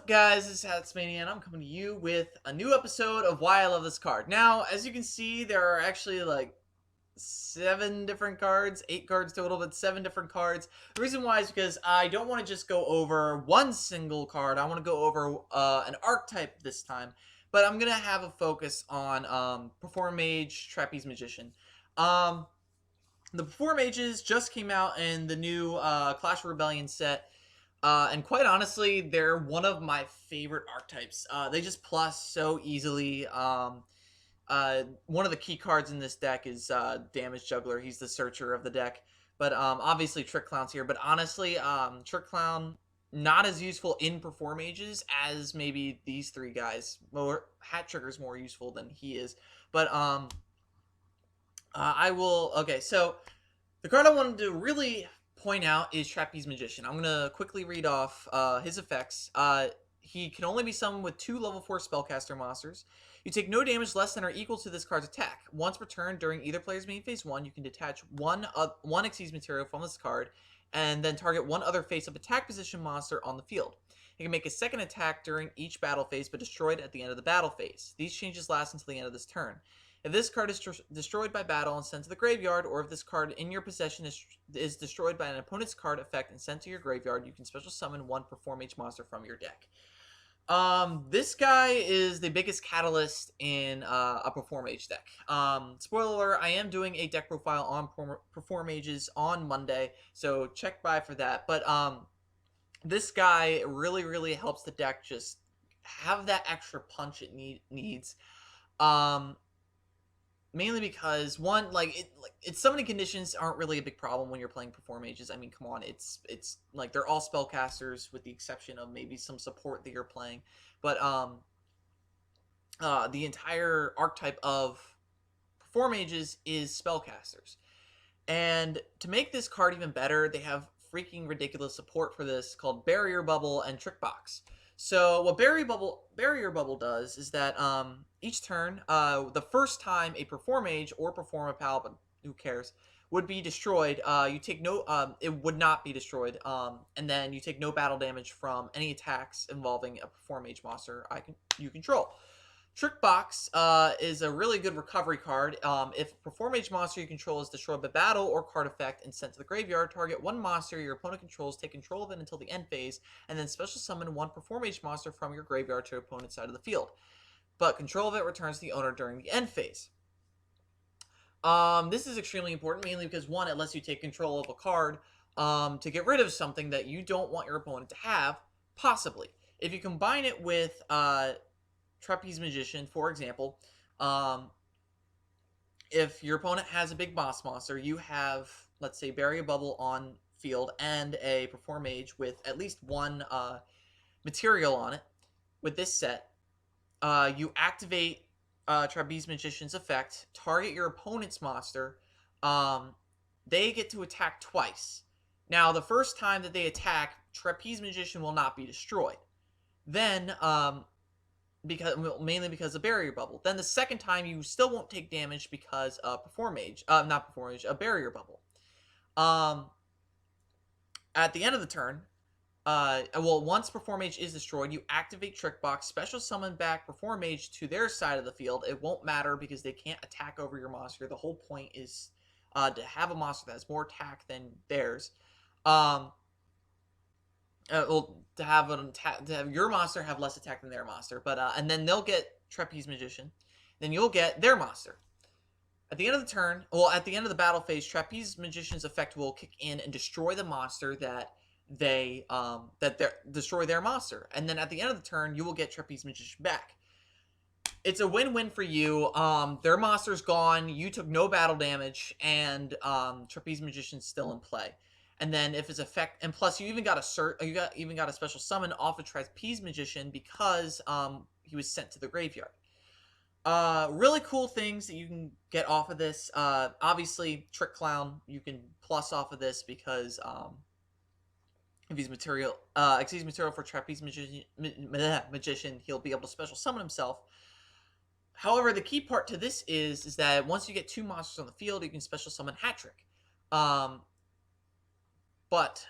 up, guys? This is Hatsmania, and I'm coming to you with a new episode of Why I Love This Card. Now, as you can see, there are actually like 7 different cards, 8 cards total, but 7 different cards. The reason why is because I don't want to just go over one single card. I want to go over an archetype this time, but I'm gonna have a focus on Performage, Trapeze Magician. Um, the Performages just came out in the new Clash of Rebellion set. And quite honestly, they're one of my favorite archetypes. They just plus so easily. One of the key cards in this deck is Damage Juggler. He's the searcher of the deck. But obviously, Trick Clown's here. But honestly, Trick Clown not as useful in Performages as maybe these three guys. More Hat Trigger's more useful than he is. But I will. Okay, so the card I wanted to really point out is Trapeze Magician. I'm going to quickly read off his effects. He can only be summoned with 2 level 4 Spellcaster monsters. You take no damage less than or equal to this card's attack. Once per turn during either player's main phase 1, you can detach one Xyz material from this card and then target one other face-up attack position monster on the field. It can make a second attack during each battle phase, but destroyed at the end of the battle phase. These changes last until the end of this turn. If this card is destroyed by battle and sent to the graveyard, or if this card in your possession is destroyed by an opponent's card effect and sent to your graveyard, you can special summon one Performage monster from your deck. This guy is the biggest catalyst in a Performage deck. Spoiler alert, I am doing a deck profile on Performages on Monday, so check by for that. But this guy really helps the deck just have that extra punch it needs. Mainly because one, it's summoning conditions aren't really a big problem when you're playing Performages. I mean, come on, it's like they're all spellcasters with the exception of maybe some support that you're playing. But the entire archetype of Performages is spellcasters. And to make this card even better, they have freaking ridiculous support for this called Barrier Bubble and Trick Box. So what Barrier Bubble does is that each turn, the first time a Performage or Performapal, but who cares, would be destroyed, you take no, it would not be destroyed, and then you take no battle damage from any attacks involving a Performage monster you control. Trick Box is a really good recovery card. If a Performage monster you control is destroyed by battle or card effect and sent to the graveyard, target one monster your opponent controls, take control of it until the end phase, and then special summon one Performage monster from your graveyard to your opponent's side of the field. But control of it returns to the owner during the end phase. This is extremely important, mainly because, one, it lets you take control of a card to get rid of something that you don't want your opponent to have, possibly. If you combine it with Trapeze Magician, for example, if your opponent has a big boss monster, you have, let's say, Barrier Bubble on field and a Performage with at least one material on it. With this set, you activate Trapeze Magician's effect, target your opponent's monster. They get to attack twice. Now, the first time that they attack, Trapeze Magician will not be destroyed. Then, mainly because of Barrier Bubble. Then the second time you still won't take damage because of a Barrier Bubble. At the end of the turn, once Performage is destroyed, you activate Trick Box, special summon back Performage to their side of the field. It won't matter because they can't attack over your monster. The whole point is to have a monster that has more attack than theirs. To have your monster have less attack than their monster, but and then they'll get Trapeze Magician, then you'll get their monster. At the end of the turn, at the end of the battle phase, Trapeze Magician's effect will kick in and destroy the monster that destroy their monster, and then at the end of the turn, you will get Trapeze Magician back. It's a win-win for you. Their monster's gone, you took no battle damage, and Trapeze Magician's still in play. And then if his effect, and plus you even got a special summon off of Trapeze Magician because he was sent to the graveyard. Really cool things that you can get off of this. Obviously, Trick Clown you can plus off of this because if he's material for Trapeze Magician, he'll be able to special summon himself. However, the key part to this is that once you get 2 monsters on the field, you can special summon Hat Trick. But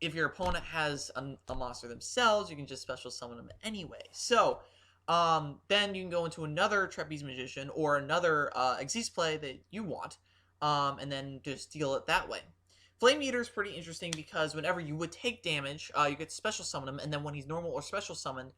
if your opponent has a monster themselves, you can just special summon them anyway. So then you can go into another Trapeze Magician or another Xyz play that you want, and then just deal it that way. Flame Eater is pretty interesting because whenever you would take damage, you get to special summon him, and then when he's normal or special summoned,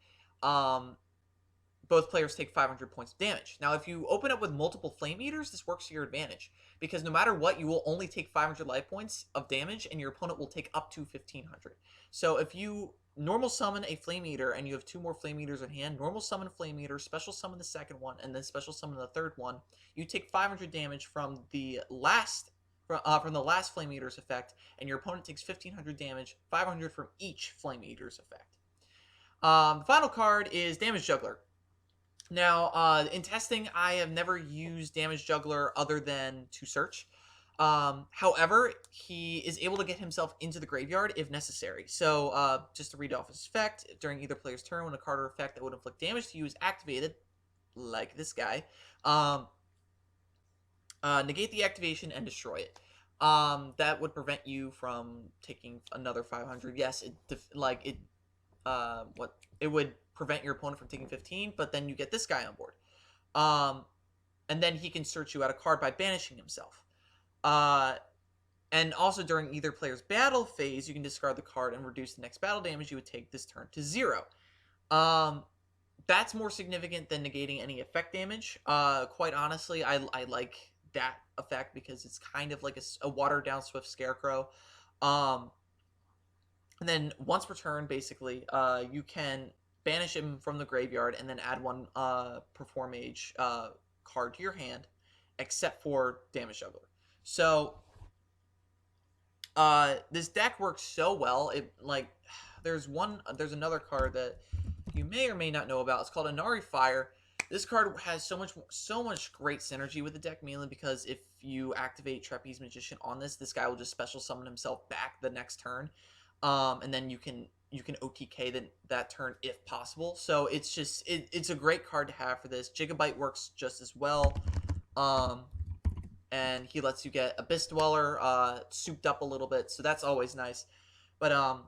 both players take 500 points of damage. Now, if you open up with multiple Flame Eaters, this works to your advantage, because no matter what, you will only take 500 life points of damage, and your opponent will take up to 1500. So if you normal summon a Flame Eater, and you have 2 more Flame Eaters in hand, normal summon Flame Eater, special summon the second one, and then special summon the third one, you take 500 damage from the last Flame Eater's effect, and your opponent takes 1500 damage, 500 from each Flame Eater's effect. The final card is Damage Juggler. Now, in testing, I have never used Damage Juggler other than to search. However, he is able to get himself into the graveyard if necessary. So, just to read off his effect, during either player's turn, when a card or effect that would inflict damage to you is activated, like this guy, negate the activation and destroy it. That would prevent you from taking another 500. Yes, it would prevent your opponent from taking 15, but then you get this guy on board. And then he can search you out a card by banishing himself. And also during either player's battle phase, you can discard the card and reduce the next battle damage you would take this turn to 0. That's more significant than negating any effect damage. Quite honestly, I like that effect because it's kind of like a watered down Swift Scarecrow. And then once per turn, basically, you can banish him from the graveyard and then add one Performage card to your hand, except for Damage Juggler. So this deck works so well. There's another card that you may or may not know about. It's called Inari Fire. This card has so much great synergy with the deck, mainly because if you activate Trapeze Magician on this guy will just special summon himself back the next turn, and then you can OTK that turn if possible. So it's a great card to have for this. Gigabyte works just as well, and he lets you get Abyss Dweller souped up a little bit, so that's always nice. But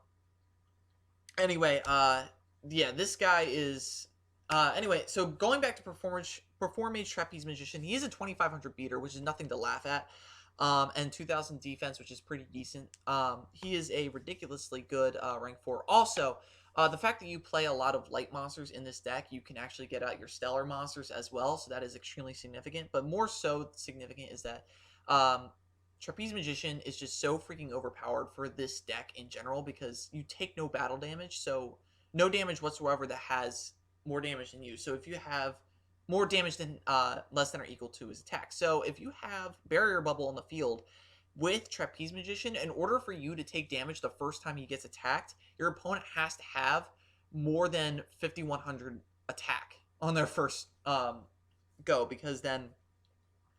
anyway, yeah, this guy is. Anyway, so going back to Performage Trapeze Magician, he is a 2500 beater, which is nothing to laugh at, and 2000 defense, which is pretty decent. He is a ridiculously good rank 4. Also, the fact that you play a lot of light monsters in this deck, you can actually get out your stellar monsters as well, so that is extremely significant. But more so significant is that Trapeze Magician is just so freaking overpowered for this deck in general because you take no battle damage, so no damage whatsoever that has more damage than you. So if you have more damage than less than or equal to his attack. So if you have Barrier Bubble on the field with Trapeze Magician, in order for you to take damage the first time he gets attacked, your opponent has to have more than 5100 attack on their first go, because then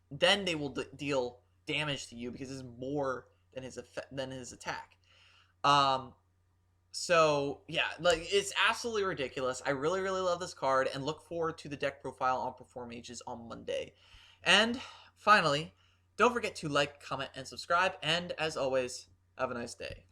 they will deal damage to you because it's more than his attack. So yeah, like, it's absolutely ridiculous. I really love this card and look forward to the deck profile on Performages on Monday. And finally, don't forget to like, comment, and subscribe, and as always, have a nice day.